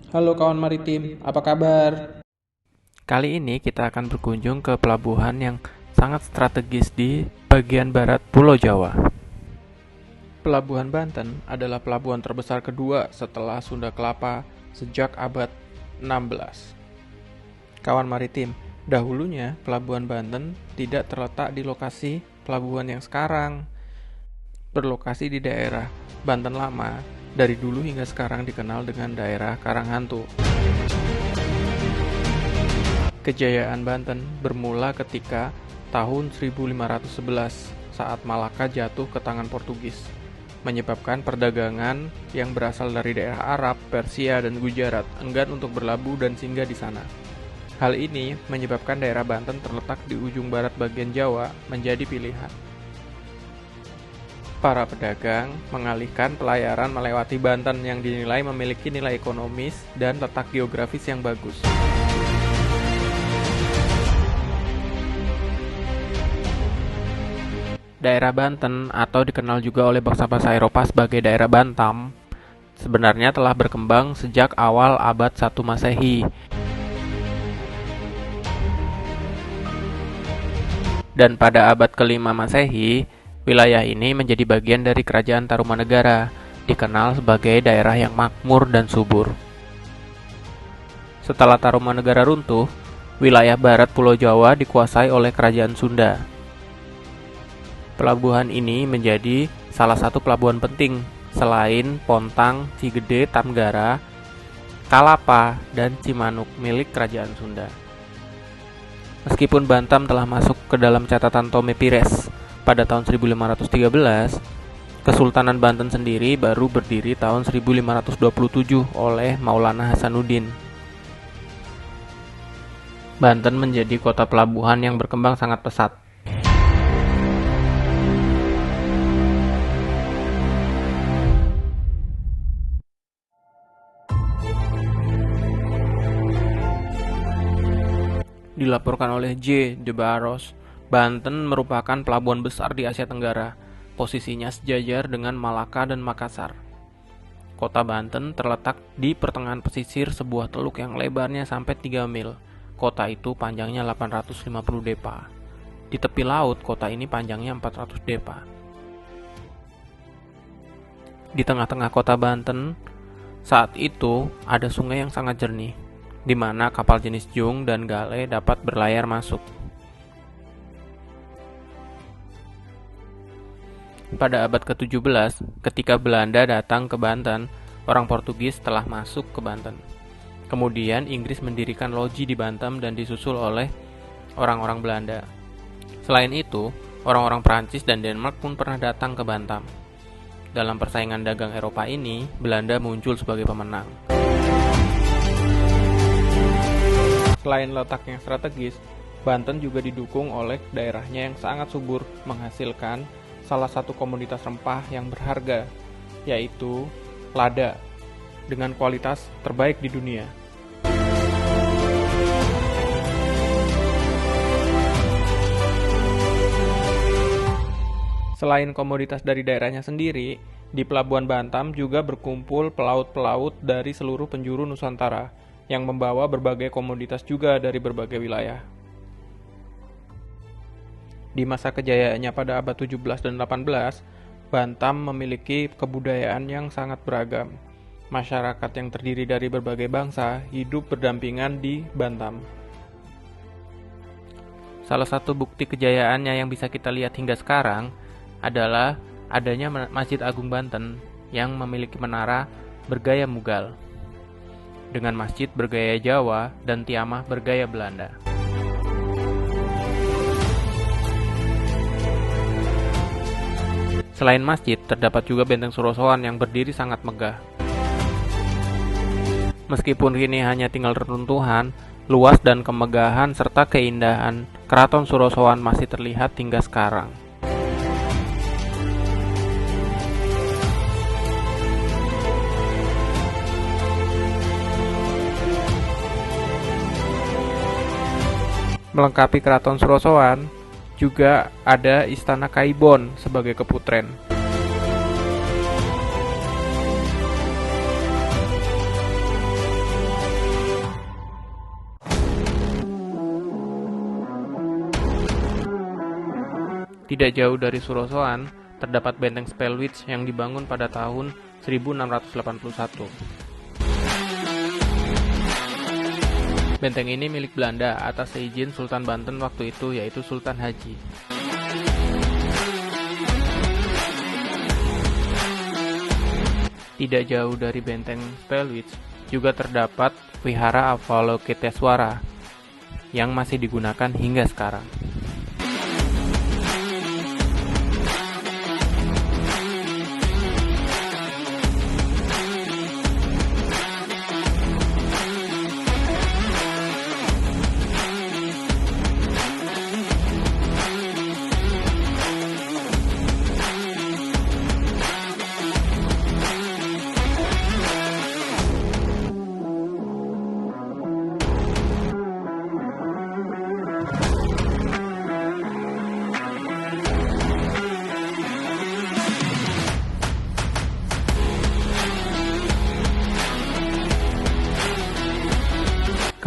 Halo kawan maritim, apa kabar? Kali ini kita akan berkunjung ke pelabuhan yang sangat strategis di bagian barat Pulau Jawa. Pelabuhan Banten adalah pelabuhan terbesar kedua setelah Sunda Kelapa sejak abad 16. Kawan maritim, dahulunya Pelabuhan Banten tidak terletak di lokasi pelabuhan yang sekarang. Berlokasi di daerah Banten Lama, dari dulu hingga sekarang dikenal dengan daerah Karanghantu. Kejayaan Banten bermula ketika tahun 1511 saat Malaka jatuh ke tangan Portugis, menyebabkan perdagangan yang berasal dari daerah Arab, Persia, dan Gujarat enggan untuk berlabuh dan singgah di sana. Hal ini menyebabkan daerah Banten terletak di ujung barat bagian Jawa menjadi pilihan. Para pedagang mengalihkan pelayaran melewati Banten yang dinilai memiliki nilai ekonomis dan letak geografis yang bagus. Daerah Banten atau dikenal juga oleh bangsa-bangsa Eropa sebagai daerah Bantam sebenarnya telah berkembang sejak awal abad 1 Masehi. Dan pada abad ke-5 Masehi, wilayah ini menjadi bagian dari Kerajaan Tarumanegara, dikenal sebagai daerah yang makmur dan subur. Setelah Tarumanegara runtuh, wilayah barat Pulau Jawa dikuasai oleh Kerajaan Sunda. Pelabuhan ini menjadi salah satu pelabuhan penting selain Pontang, Cigede, Tamgara, Kalapa, dan Cimanuk milik Kerajaan Sunda. Meskipun Bantam telah masuk ke dalam catatan Tome Pires pada tahun 1513, Kesultanan Banten sendiri baru berdiri tahun 1527 oleh Maulana Hasanuddin. Banten menjadi kota pelabuhan yang berkembang sangat pesat. Dilaporkan oleh J. de Barros, Banten merupakan pelabuhan besar di Asia Tenggara. Posisinya sejajar dengan Malaka dan Makassar. Kota Banten terletak di pertengahan pesisir sebuah teluk yang lebarnya sampai 3 mil. Kota itu panjangnya 850 depa. Di tepi laut, kota ini panjangnya 400 depa. Di tengah-tengah kota Banten, saat itu ada sungai yang sangat jernih, di mana kapal jenis jung dan gale dapat berlayar masuk. Pada abad ke-17, ketika Belanda datang ke Banten, orang Portugis telah masuk ke Banten. Kemudian Inggris mendirikan loji di Banten dan disusul oleh orang-orang Belanda. Selain itu, orang-orang Prancis dan Denmark pun pernah datang ke Banten. Dalam persaingan dagang Eropa ini, Belanda muncul sebagai pemenang. Selain letaknya strategis, Banten juga didukung oleh daerahnya yang sangat subur menghasilkan salah satu komoditas rempah yang berharga, yaitu lada, dengan kualitas terbaik di dunia. Selain komoditas dari daerahnya sendiri, di Pelabuhan Bantam juga berkumpul pelaut-pelaut dari seluruh penjuru Nusantara yang membawa berbagai komoditas juga dari berbagai wilayah. Di masa kejayaannya pada abad 17 dan 18, Bantam memiliki kebudayaan yang sangat beragam. Masyarakat yang terdiri dari berbagai bangsa hidup berdampingan di Bantam. Salah satu bukti kejayaannya yang bisa kita lihat hingga sekarang adalah adanya Masjid Agung Banten yang memiliki menara bergaya Mughal, dengan masjid bergaya Jawa dan tiamah bergaya Belanda. Selain masjid, terdapat juga benteng Surosoan yang berdiri sangat megah. Meskipun kini hanya tinggal reruntuhan, luas dan kemegahan serta keindahan Keraton Surosoan masih terlihat hingga sekarang. Melengkapi Keraton Surosoan, juga ada Istana Kaibon sebagai keputren. Tidak jauh dari Surosoan, terdapat benteng Spellwitz yang dibangun pada tahun 1681. Benteng ini milik Belanda atas seizin Sultan Banten waktu itu, yaitu Sultan Haji. Tidak jauh dari benteng Spellwitz juga terdapat Vihara Avalokiteswara yang masih digunakan hingga sekarang.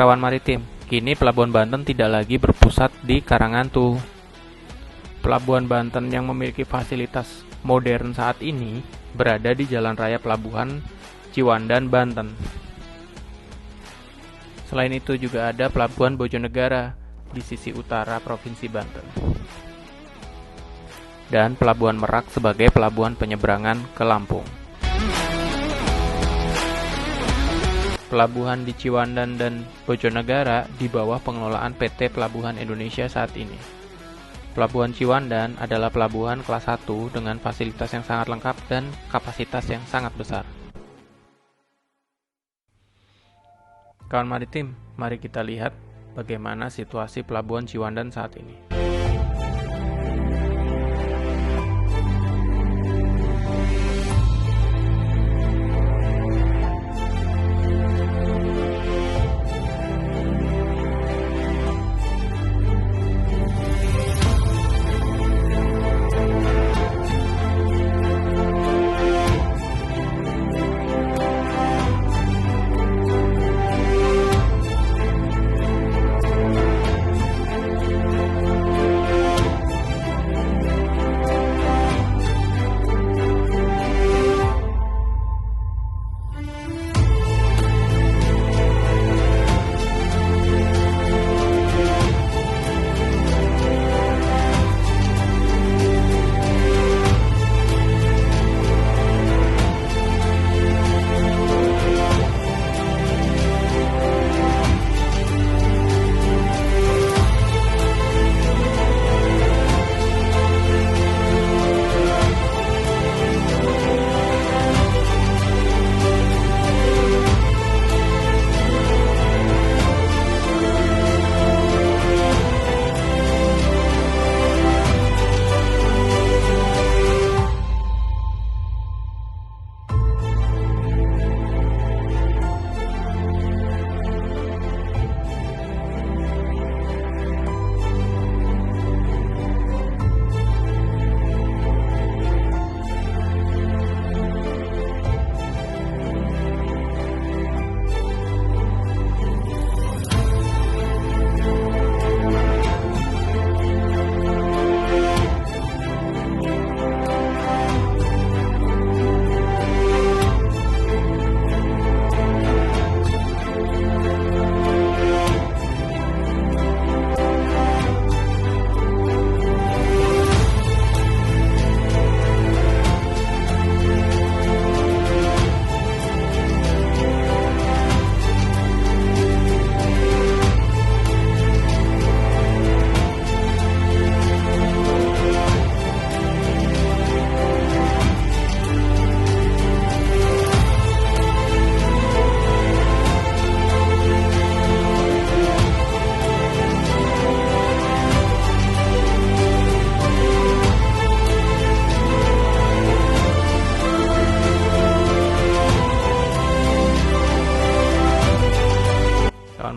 Kawan maritim, kini Pelabuhan Banten tidak lagi berpusat di Karangantu. Pelabuhan Banten yang memiliki fasilitas modern saat ini berada di Jalan Raya Pelabuhan Ciwandan, Banten. Selain itu juga ada Pelabuhan Bojonegara di sisi utara Provinsi Banten. Dan Pelabuhan Merak sebagai pelabuhan penyeberangan ke Lampung. Pelabuhan di Ciwandan dan Bojonegara di bawah pengelolaan PT Pelabuhan Indonesia saat ini. Pelabuhan Ciwandan adalah pelabuhan kelas 1 dengan fasilitas yang sangat lengkap dan kapasitas yang sangat besar. Kawan maritim, mari kita lihat bagaimana situasi Pelabuhan Ciwandan saat ini.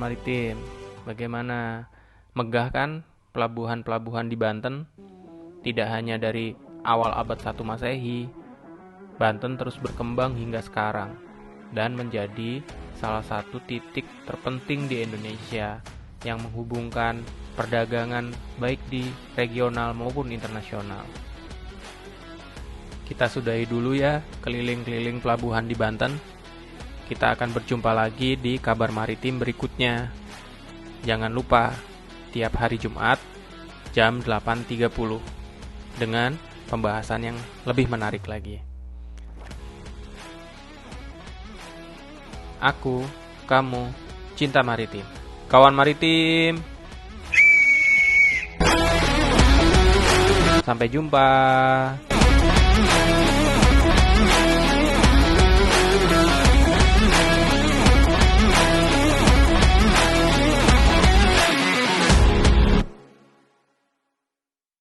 Maritim. Bagaimana? Megah kan pelabuhan-pelabuhan di Banten? Tidak hanya dari awal abad 1 Masehi, Banten terus berkembang hingga sekarang dan menjadi salah satu titik terpenting di Indonesia yang menghubungkan perdagangan baik di regional maupun internasional. Kita sudahi dulu ya keliling-keliling pelabuhan di Banten. Kita akan berjumpa lagi di kabar maritim berikutnya. Jangan lupa tiap hari Jumat jam 8.30 dengan pembahasan yang lebih menarik lagi. Aku, kamu, cinta maritim. Kawan maritim. Sampai jumpa.